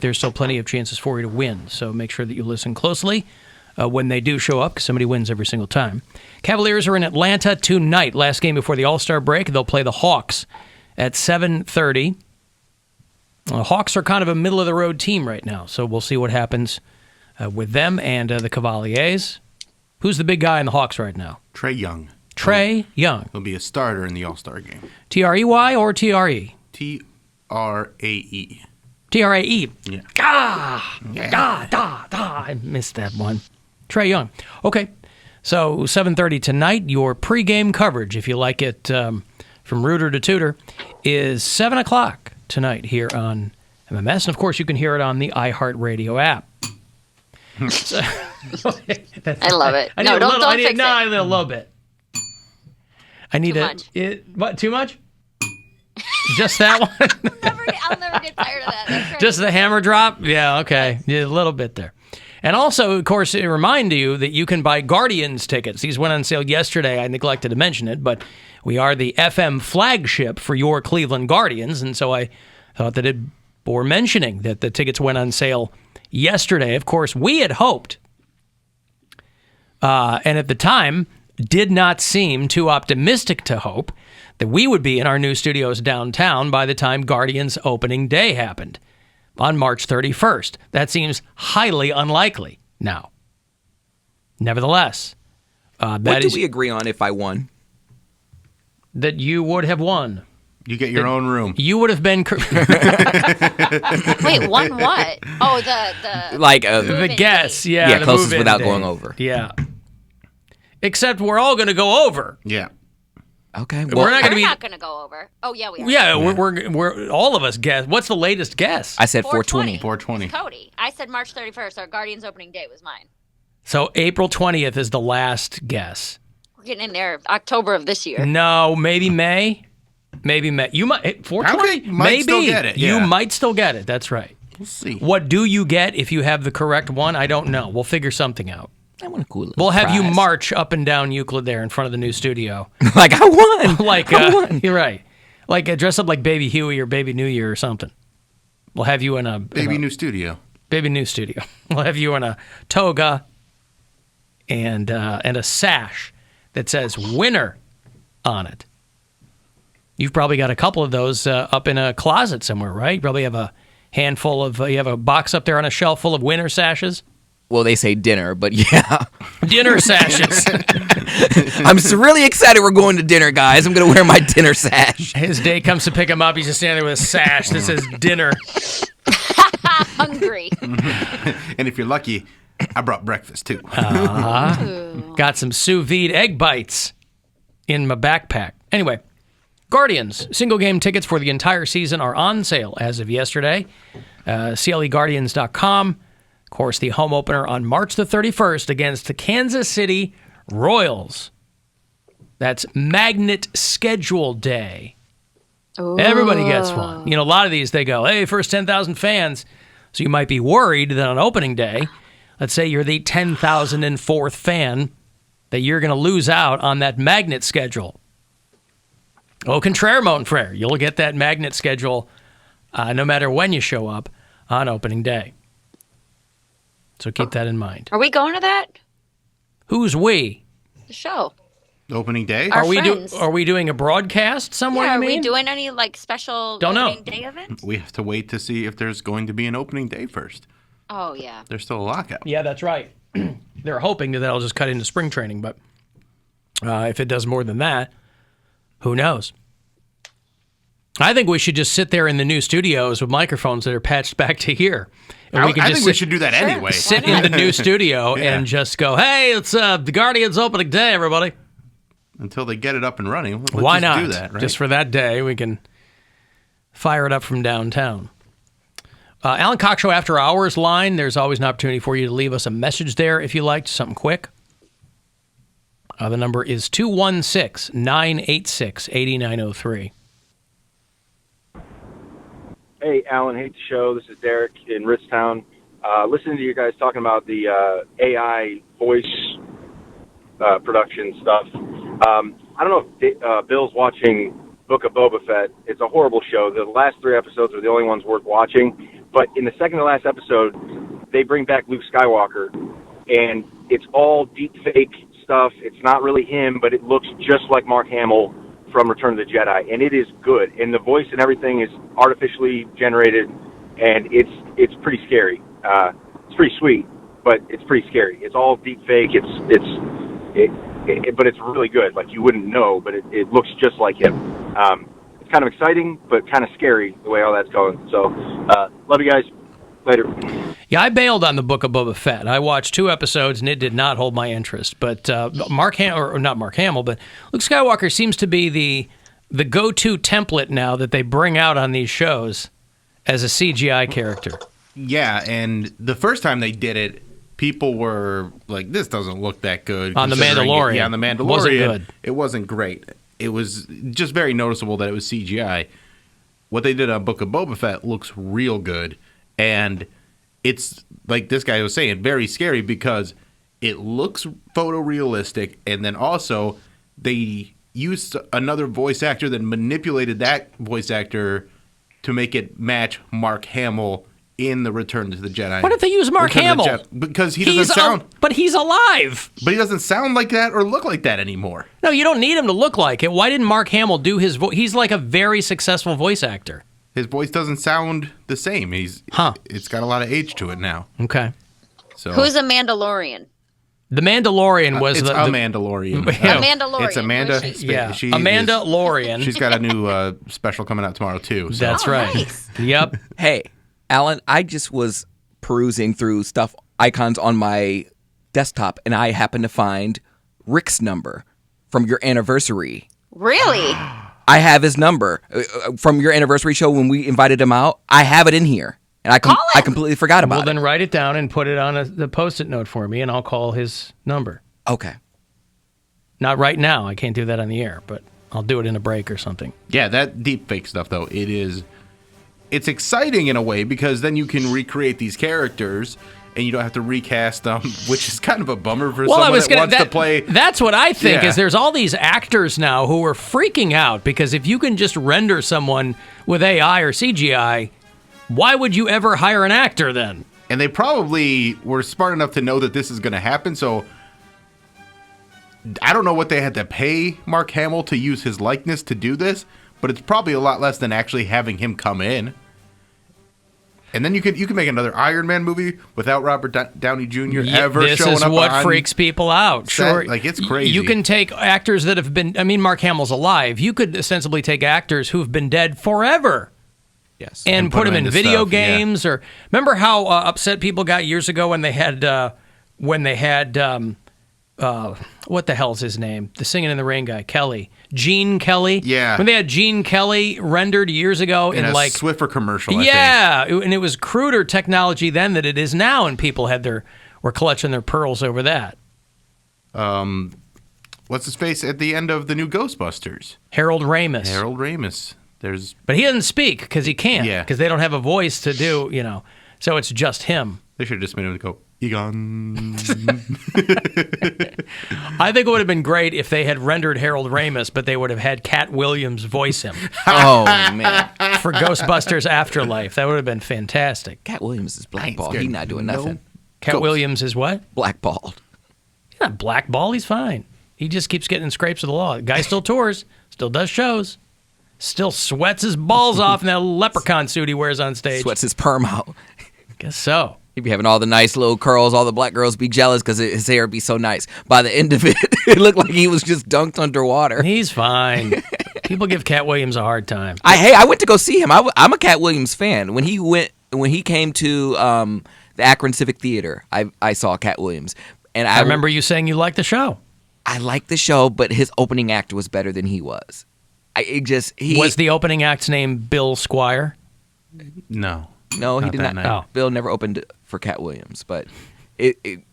there's still plenty of chances for you to win. So make sure that you listen closely when they do show up, because somebody wins every single time. Cavaliers are in Atlanta tonight. Last game before the All-Star break. They'll play the Hawks at 7:30. The Hawks are kind of a middle-of-the-road team right now, so we'll see what happens with them and the Cavaliers. Who's the big guy in the Hawks right now? Trae Young. Trae Young. He'll be a starter in the All-Star game. T-R-E-Y or T-R-E? T-R-A-E. T-R-A-E. Yeah. I missed that one. Trae Young. Okay, so 7:30 tonight, your pregame coverage, if you like it from rooter to tutor, is 7 o'clock tonight here on MMS. And, of course, you can hear it on the iHeartRadio app. So, I love it. I no, don't fix it. No, I need a little bit. I need Too much. What, too much? Just that one? I'll never get tired of that. That's right. Just the hammer drop? Yeah, okay. Yeah, a little bit there. And also, of course, I remind you that you can buy Guardians tickets. These went on sale yesterday. I neglected to mention it, but we are the FM flagship for your Cleveland Guardians, and so I thought that it bore mentioning that the tickets went on sale yesterday. Of course, we had hoped, and at the time did not seem too optimistic to hope, that we would be in our new studios downtown by the time Guardians opening day happened on March 31st. That seems highly unlikely now. Nevertheless, what did we agree on if I won? That you would have won. You get your own room. You would have been... Wait, won what? Oh, the the guess. Yeah, yeah, the closest move-in without day. going over. Yeah. Except we're all going to go over. Yeah. Okay. Well, We're not going to be... not going to go over. Oh, yeah, we are. Yeah, we're all of us guess. What's the latest guess? I said 420. 420. Cody. I said March 31st. Our Guardians opening day was mine. So April 20th is the last guess. We're getting in there October of this year. No, maybe May. Maybe May. You might 420. You might maybe still get it. You Yeah. might still get it. That's right. We'll see. What do you get if you have the correct one? I don't know. We'll figure something out. I want a cool little We'll have you prize. march up and down Euclid there in front of the new studio. Like, I won. Like, I won. you're right. Like, dress up like Baby Huey or Baby New Year or something. We'll have you in a... Baby new studio. Baby New Studio. We'll have you in a toga and a sash that says winner on it. You've probably got a couple of those up in a closet somewhere, right? You probably have a handful of... you have a box up there on a shelf full of winner sashes? Well, they say dinner, but yeah. Dinner sashes. I'm really excited we're going to dinner, guys. I'm going to wear my dinner sash. His day comes to pick him up. He's just standing there with a sash that says dinner. Hungry. And if you're lucky, I brought breakfast too. Got some sous vide egg bites in my backpack. Anyway, Guardians. Single game tickets for the entire season are on sale as of yesterday. CLEGuardians.com. Of course, the home opener on March the 31st against the Kansas City Royals. That's Magnet Schedule Day. Ooh. Everybody gets one. You know, a lot of these, they go, hey, first 10,000 fans. So you might be worried that on opening day, let's say you're the 10,004th fan, that you're going to lose out on that magnet schedule. Au contraire, mon frere. You'll get that magnet schedule no matter when you show up on opening day. So keep that in mind. Are we going to that? Who's we? The show. Opening day? Our Are friends. we doing a broadcast somewhere? Yeah, you are mean? we doing any special Don't know. opening day events? We have to wait to see if there's going to be an opening day first. Oh, yeah. There's still a lockout. Yeah, that's right. They're hoping that that'll just cut into spring training, but if it does more than that, who knows? I think we should just sit there in the new studios with microphones that are patched back to here. And I think we should do that anyway. Sit in the new studio and just go, hey, it's the Guardians opening day, everybody. Until they get it up and running. Let's Why just not? do that, right? Just for that day, we can fire it up from downtown. Alan Cox Show After Hours line. There's always an opportunity for you to leave us a message there if you liked, something quick. The number is 216-986-8903. Hey, Alan, hate the show. This is Derek in Ritstown. Listening to you guys talking about the AI voice production stuff. I don't know if Bill's watching Book of Boba Fett. It's a horrible show. The last 3 episodes are the only ones worth watching. But in the second to last episode, they bring back Luke Skywalker, and it's all deep fake stuff. It's not really him, but it looks just like Mark Hamill from Return of the Jedi, and it is good. And the voice and everything is artificially generated, and it's pretty scary. It's pretty sweet, but it's pretty scary. It's all deep fake. But it's really good. Like, you wouldn't know, but it looks just like him. It's kind of exciting, but kind of scary the way all that's going. So, love you guys. Later. Yeah, I bailed on the Book of Boba Fett. I watched 2 episodes, and it did not hold my interest. But not Mark Hamill, but Luke Skywalker seems to be the go-to template now that they bring out on these shows as a CGI character. Yeah, and the first time they did it, people were like, this doesn't look that good. On The Mandalorian. Yeah, on The Mandalorian. Wasn't good. It wasn't great. It was just very noticeable that it was CGI. What they did on Book of Boba Fett looks real good. And it's, like this guy was saying, very scary because it looks photorealistic. And then also, they used another voice actor that manipulated that voice actor to make it match Mark Hamill in the Return to the Jedi. Why don't they use Mark Hamill? Because he doesn't sound... But he's alive. But he doesn't sound like that or look like that anymore. No, you don't need him to look like it. Why didn't Mark Hamill do his voice? He's like a very successful voice actor. His voice doesn't sound the same. It's got a lot of age to it now. Okay. So Who's a Mandalorian? The Mandalorian was it's the Mandalorian. A Mandalorian. It's Amanda. Who's she? Yeah, Amanda Lorian. She's got a new special coming out tomorrow too. So. That's right. Nice. Yep. Hey, Alan, I just was perusing through stuff, icons on my desktop, and I happened to find Rick's number from your anniversary. Really? I have his number from your anniversary show when we invited him out. I have it in here, and I completely forgot about Well, it. then write it down and put it on the Post-it note for me, and I'll call his number. Okay. Not right now. I can't do that on the air, but I'll do it in a break or something. Yeah, that deep fake stuff though, it's exciting in a way because then you can recreate these characters and you don't have to recast them, which is kind of a bummer for someone that wants to play. That's what I think. Yeah. Is there's all these actors now who are freaking out because if you can just render someone with AI or CGI, why would you ever hire an actor then? And they probably were smart enough to know that this is going to happen, so I don't know what they had to pay Mark Hamill to use his likeness to do this, but it's probably a lot less than actually having him come in. And then you could make another Iron Man movie without Robert Downey Jr. ever showing up. This is what freaks people out. Sure, like it's crazy. You can take actors that have been. I mean, Mark Hamill's alive. You could ostensibly take actors who've been dead forever. Yes, and put them in video stuff, games. yeah. Or remember how upset people got years ago when they had what the hell's his name? The Singing in the Rain guy, Gene Kelly. Yeah. When they had Gene Kelly rendered years ago in a like Swiffer commercial. I think. And it was cruder technology then than it is now, and people were clutching their pearls over that. What's his face at the end of the new Ghostbusters? Harold Ramis. But he doesn't speak because he can't. Yeah. Because they don't have a voice to do. So it's just him. They should have just made him go, Egon. I think it would have been great if they had rendered Harold Ramis, but they would have had Cat Williams voice him. Oh, man. For Ghostbusters Afterlife. That would have been fantastic. Cat Williams is blackballed. He's not doing nothing. Cat Williams is what? Blackballed. He's not blackballed. He's fine. He just keeps getting in scrapes of the law. The guy still tours, still does shows, still sweats his balls off in that leprechaun suit he wears on stage. Sweats his perm out. Guess so. He'd be having all the nice little curls. All the black girls be jealous because his hair would be so nice. By the end of it, it looked like he was just dunked underwater. He's fine. People give Cat Williams a hard time. I went to go see him. I'm a Cat Williams fan. When he came to the Akron Civic Theater, I saw Cat Williams, and I remember you saying you liked the show. I liked the show, but his opening act was better than he was. Was the opening act's name Bill Squire? No, he did not. Oh. Bill never opened for Cat Williams, but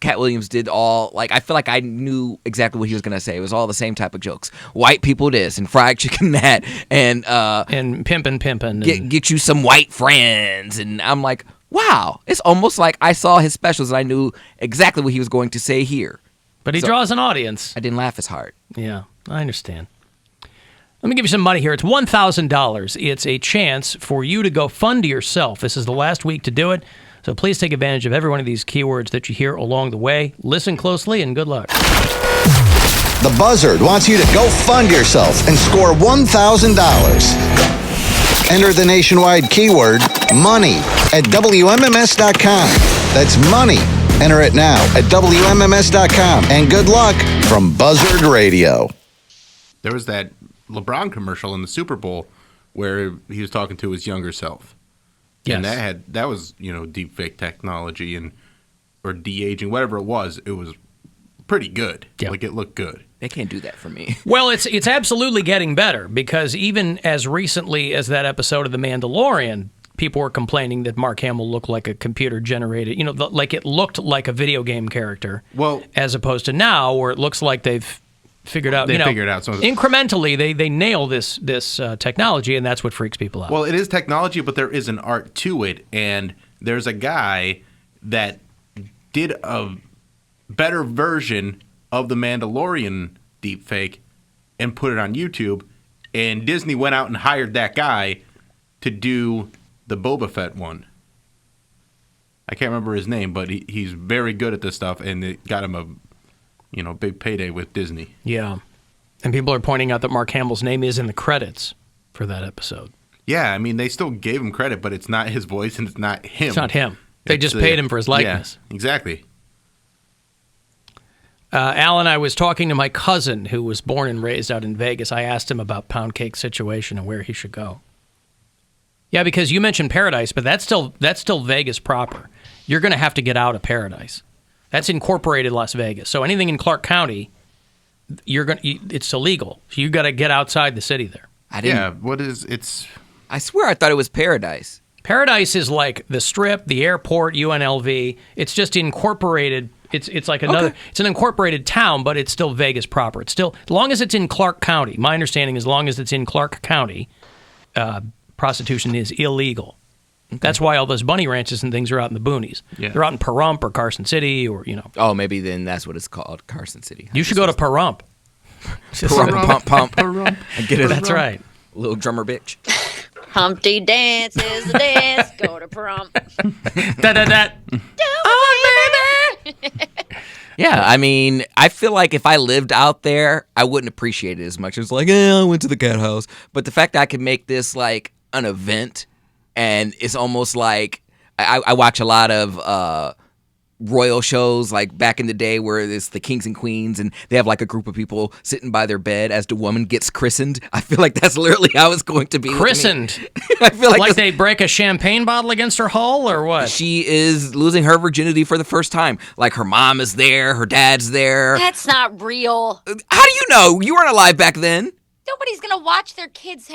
Cat Williams did all, like, I feel like I knew exactly what he was going to say. It was all the same type of jokes. White people this, and fried chicken that, and pimpin'. Get you some white friends. And I'm like, wow. It's almost like I saw his specials and I knew exactly what he was going to say here. But he draws an audience. I didn't laugh as hard. Yeah, I understand. Let me give you some money here. It's $1,000. It's a chance for you to go fund yourself. This is the last week to do it. So please take advantage of every one of these keywords that you hear along the way. Listen closely and good luck. The Buzzard wants you to go fund yourself and score $1,000. Enter the nationwide keyword money at WMMS.com. That's money. Enter it now at WMMS.com. And good luck from Buzzard Radio. There was that LeBron commercial in the Super Bowl where he was talking to his younger self. Yes. And that was, deep fake technology or de-aging, whatever it was pretty good. Yeah. Like, it looked good. They can't do that for me. Well, it's absolutely getting better because even as recently as that episode of The Mandalorian, people were complaining that Mark Hamill looked like a computer-generated, like it looked like a video game character. Well, as opposed to now where it looks like they've figured out, figured out some incrementally they nail this technology, and that's what freaks people out. Well, it is technology, but there is an art to it, and there's a guy that did a better version of the Mandalorian deepfake and put it on YouTube, and Disney went out and hired that guy to do the Boba Fett one. I can't remember his name, but he's very good at this stuff, and it got him a big payday with Disney. Yeah. And people are pointing out that Mark Hamill's name is in the credits for that episode. Yeah, I mean, they still gave him credit, but it's not his voice and it's not him. It's not him. They just paid him for his likeness. Yeah, exactly. Alan, I was talking to my cousin who was born and raised out in Vegas. I asked him about Poundcake's situation and where he should go. Yeah, because you mentioned Paradise, but that's still Vegas proper. You're going to have to get out of Paradise. That's incorporated Las Vegas. So anything in Clark County, it's illegal. So you got to get outside the city there. Yeah, what is it's? I swear I thought it was Paradise. Paradise is like the Strip, the airport, UNLV. It's just incorporated. It's like another. Okay. It's an incorporated town, but it's still Vegas proper. It's still, as long as it's in Clark County. My understanding, as long as it's in Clark County, prostitution is illegal. Okay. That's why all those bunny ranches and things are out in the boonies. Yeah. They're out in Pahrump or Carson City or, Oh, maybe then that's what it's called, Carson City. You should go to Pahrump. Pahrump, pump. And get it. That's right. Little drummer bitch. Humpty Dance is the dance. Go to prom. Da-da-da. Oh, baby. Yeah, I mean, I feel like if I lived out there, I wouldn't appreciate it as much. It's like, I went to the cat house. But the fact that I could make this like an event, and it's almost like I watch a lot of royal shows like back in the day where it's the kings and queens and they have like a group of people sitting by their bed as the woman gets christened. I feel like that's literally how it's going to be. Christened? I feel like they break a champagne bottle against her hull or what? She is losing her virginity for the first time. Like her mom is there, her dad's there. That's not real. How do you know? You weren't alive back then. Nobody's gonna watch their kids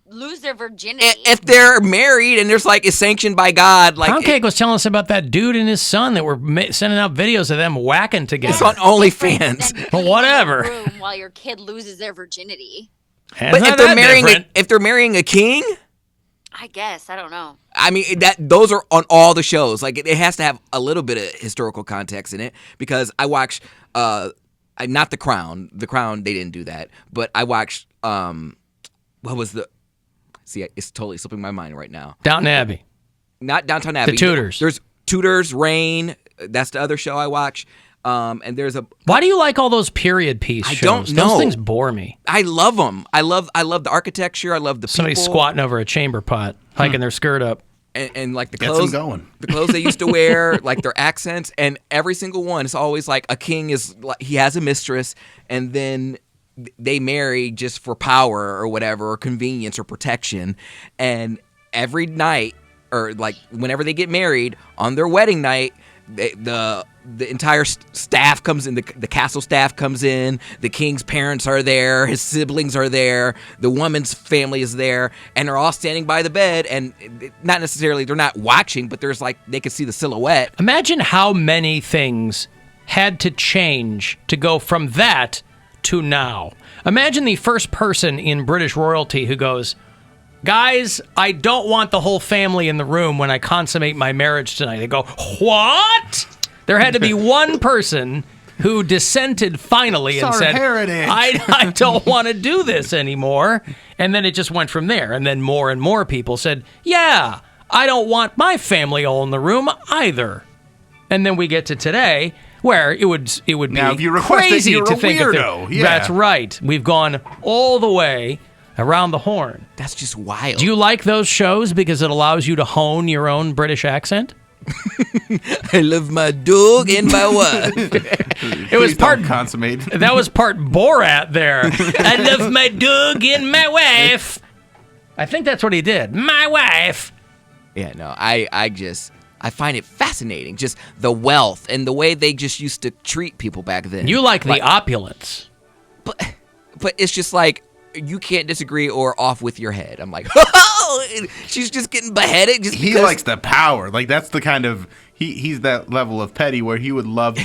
lose their virginity. If they're married and there's like it's sanctioned by God, like Poundcake was telling us about that dude and his son that were sending out videos of them whacking together. It's on OnlyFans. Well, whatever. Room while your kid loses their virginity. But if they're marrying a king, I guess I don't know. I mean those are on all the shows. Like it has to have a little bit of historical context in it because I watched. Not The Crown. The Crown, they didn't do that. But I watched, what was the... See, it's totally slipping my mind right now. Downton Abbey. Not Downton Abbey. The Tudors. There's Tudors, Reign. That's the other show I watch. And there's a... Why do you like all those period piece shows? I don't know. Those things bore me. I love them. I love the architecture. I love the Somebody people. squatting over a chamber pot, hiking their skirt up. And like the Gets clothes, them going. The clothes they used to wear, like their accents, and every single one, it's always like a king is like he has a mistress, and then they marry just for power or whatever, or convenience or protection, and every night or like whenever they get married on their wedding night, the entire staff comes in, the castle staff comes in, the king's parents are there, his siblings are there, the woman's family is there, and they're all standing by the bed, and not necessarily, they're not watching, but there's like, they can see the silhouette. Imagine how many things had to change to go from that to now. Imagine the first person in British royalty who goes, guys, I don't want the whole family in the room when I consummate my marriage tonight. They go, what? There had to be one person who dissented finally and It's our said, heritage. I don't want to do this anymore. And then it just went from there. And then more and more people said, yeah, I don't want my family all in the room either. And then we get to today, where it would be Now, if you request it, crazy you're to a think weirdo. of Yeah. That's right. We've gone all the way around the horn. That's just wild. Do you like those shows because it allows you to hone your own British accent? I love my dog and my wife. It was Please part don't consummate. That was part Borat there. I love my dog and my wife. I think that's what he did. My wife. Yeah, no, I find it fascinating, just the wealth and the way they just used to treat people back then. You like the opulence. but it's just like you can't disagree or off with your head. I'm like, oh, she's just getting beheaded just He because. likes the power. Like that's the kind of he's that level of petty where he would love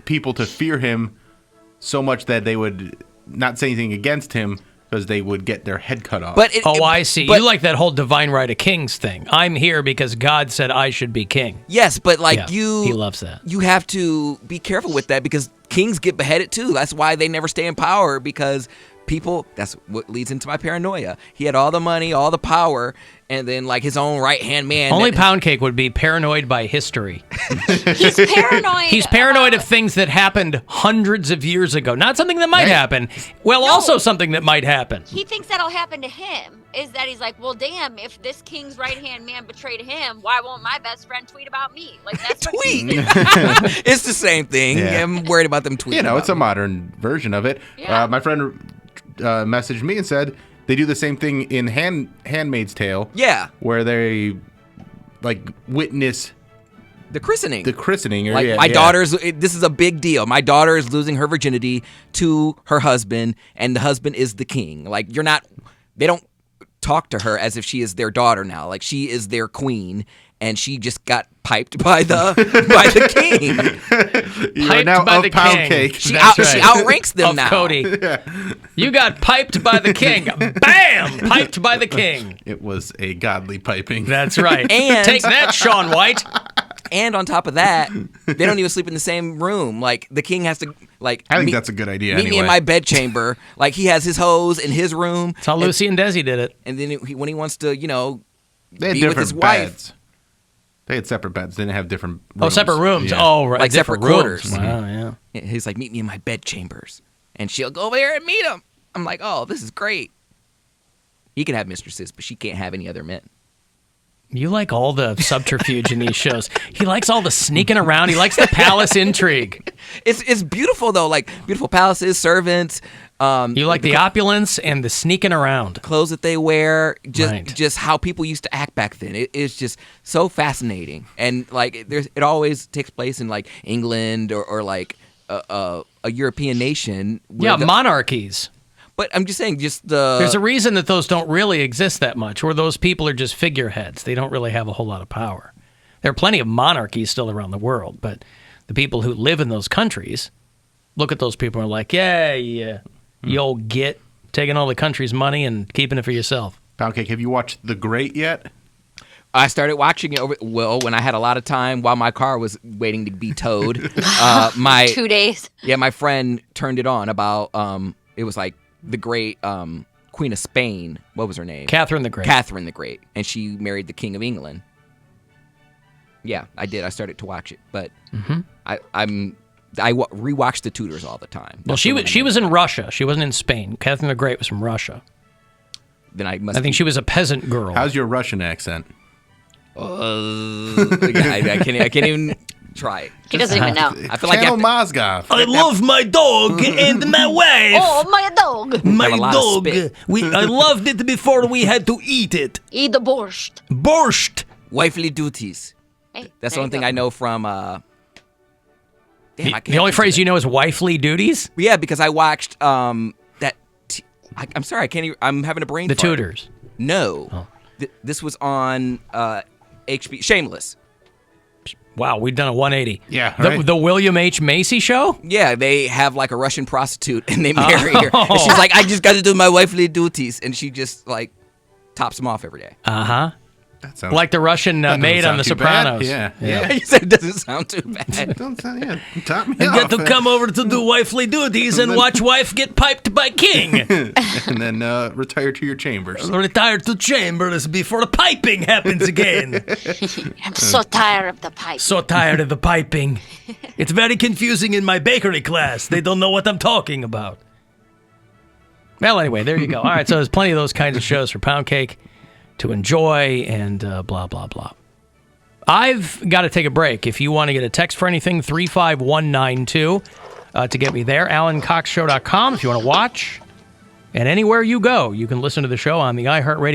people to fear him so much that they would not say anything against him because they would get their head cut off. I see. But, You like that whole divine right of kings thing. I'm here because God said I should be king. yes, but like Yeah, you, he loves that. You have to be careful with that because kings get beheaded too. That's why they never stay in power because people. That's what leads into my paranoia. He had all the money, all the power, and then like his own right hand man. Only Poundcake would be paranoid by history. He's paranoid. He's paranoid of things that happened hundreds of years ago. Not something that might happen. Well, No. also something that might happen. He thinks that'll happen to him. Is that he's like, well, damn, if this king's right-hand man betrayed him, why won't my best friend tweet about me? Like, that's what tweet. It's the same thing. Yeah. I'm worried about them tweeting. you know, about it's a me. modern version of it. Yeah. My friend messaged me and said they do the same thing in Handmaid's Tale. Yeah, Where they like witness the christening. the christening. Or, Like yeah, my yeah. daughter's, this is a big deal. My daughter is losing her virginity to her husband, and the husband is the king. Like they don't talk to her as if she is their daughter now. Like she is their queen, and she just got piped by the king. You are Piped now by of the pound king. cake. She That's right. outranks them Of now. Cody. You got piped by the king. Bam! Piped by the king. It was a godly piping. That's right. And- Take that, Shaun White. And on top of that, they don't even sleep in the same room. Like the king has to like. I think meet- that's a good idea. Meet me in anyway. my bedchamber. Like he has his hose in his room. That's how Lucy and Desi did it. And then when he wants to, They had be with different his wife. beds. They had separate beds. They didn't have different rooms. Oh, separate rooms. Yeah. Oh, right. Like different separate rooms. quarters. Wow, yeah. he's like, meet me in my bedchambers, and she'll go over there and meet him. I'm like, oh, this is great. He can have mistresses, but she can't have any other men. You like all the subterfuge in these shows. He likes all the sneaking around. He likes the palace intrigue. It's beautiful though, like beautiful palaces, servants. You like the opulence and the sneaking around. Clothes that they wear, Right. just how people used to act back then. It's just so fascinating, and like it always takes place in like England or like a European nation. where Yeah, the- monarchies. But I'm just saying, just the There's a reason that those don't really exist that much, where those people are just figureheads. They don't really have a whole lot of power. There are plenty of monarchies still around the world, but the people who live in those countries look at those people and are like, yeah, you old git, taking all the country's money and keeping it for yourself. Poundcake, have you watched The Great yet? I started watching it when I had a lot of time while my car was waiting to be towed. 2 days. My friend turned it on about it was like the great Queen of Spain. What was her name? Catherine the Great. Catherine the Great, and she married the King of England. Yeah, I did. I started to watch it, but I rewatch the Tudors all the time. Well, she was in Russia. She wasn't in Spain. Catherine the Great was from Russia. Then I must. I think she was a peasant girl. How's your Russian accent? I can't even try it. He doesn't even know. I feel like Channel you have Mozgov. I love my dog and my wife. Oh, my dog. My Have a lot of dog. spit. I loved it before we had to eat it. Eat the borscht. Borscht. wifely duties. Hey, That's the there only you thing go. I know from. Damn, I can't The only think phrase of you know is wifely duties? it. Yeah, because I watched that. I'm sorry, I can't. Even, I'm having a brain. The fart. Tudors. No, Oh. this was on HBO. Shameless. Wow, we've done a 180. Yeah, The, right. the William H. Macy show? Yeah, they have like a Russian prostitute and they marry her. And she's like, I just got to do my wifely duties, and she just like tops them off every day. Uh-huh. That sounds Like the Russian maid on The Sopranos. Yeah. He said it doesn't sound too bad. Don't sound, yeah. Top me And off. get to come over to do wifely duties and watch wife get piped by king. And then retire to your chambers. Retire to chambers before the piping happens again. I'm so tired of the pipe. So tired of the piping. It's very confusing in my bakery class. They don't know what I'm talking about. Well, anyway, there you go. All right, so there's plenty of those kinds of shows for Poundcake to enjoy and blah, blah, blah. I've got to take a break. If you want to get a text for anything, 35192 to get me there. AlanCoxShow.com if you want to watch. And anywhere you go, you can listen to the show on the iHeartRadio